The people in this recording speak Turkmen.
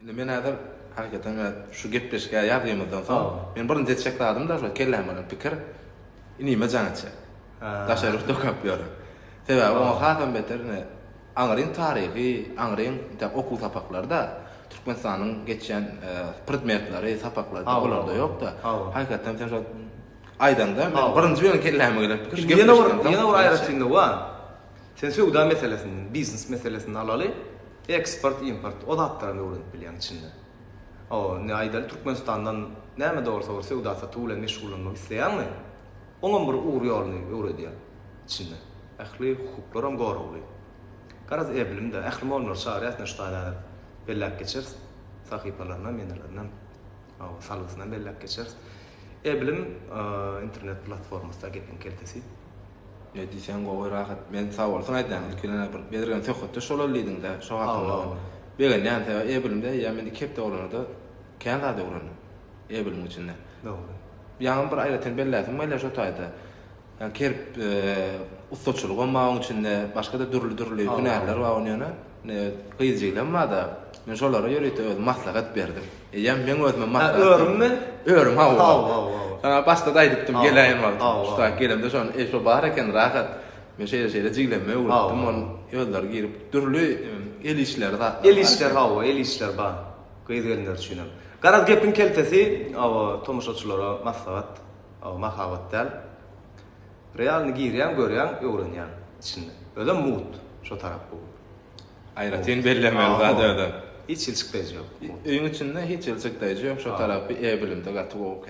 Indi men häzir hakykatan şu gepleşge ýagdymyzdan soň men birinji çekladım da şu kellem bilen pikir inime jaňaça. Daşary dokap ýöre. Sebäbi o hatam beterine aňryň taryhy, aňryň okuw sapaklarda Türkmenistanyň geçen predmetlary, sapakları olarda ýok da. Hakykatan sen şu aýdanda men birinji bilen kellem bilen pikir ýene bir aýratynda wa. Sen söwda meselesini, biznes meselesini alaly. Export, import, o da hatlarını öğrenip bilýän içinde. O, ne aýdal Türkmenistandan näme doğursa söwda satyp meşgul bolmak isleýärmi? Oňa bir uğur ýolyny öwredýär içinde. Ähli hukuklar hem goragly. Garaz ebilimde, ähli molnar şahriýatyna şutaýlar bellek geçer, sahypalarına, menelerine, salgysyndan bellek geçer. Ebilim internet platformasynda gepin keltesi. Diýsen gowy rahat. Men sag bolsaň aýdam, ilkilene bir bergen töhütde şolallydyň da, şo hakynda. Begen ýa-ni ebilimde ýa men kepde olanada Kanada döwrüni. Ebilim üçin. Dogry. Ýa-ni bir aýratyn bellädim, meýle şo taýda. Ýa kerip ustaçylyk bolmagyň içinde başga da dürli günahlar bar onyna. Ne gyzyjlanmada. Men şolara ýöretip özüm maslahat berdim. Ýa men özüme maslahat. Örümmi? Örüm ha. Ha. Başta da aýdypdym geleýän boldy. Şuta gelemde şon eşo bar eken rahat. Men şeýle jigleme urutum on ýollar girip dürli el işler da. El işler bar. Gyzygelenler üçinem. Garaz gepin keltesi, tomoşaçylara maslahat, mahabat däl. Realny girýän, görýän, öwrenýän içinde. Ödem mut şo tarap bu. Aýratyn bellemeli zada. Hiç ilçikdeýi ýok. Öňün içinde hiç ilçikdeýi ýok, şo tarapy ebilimde gaty gowy.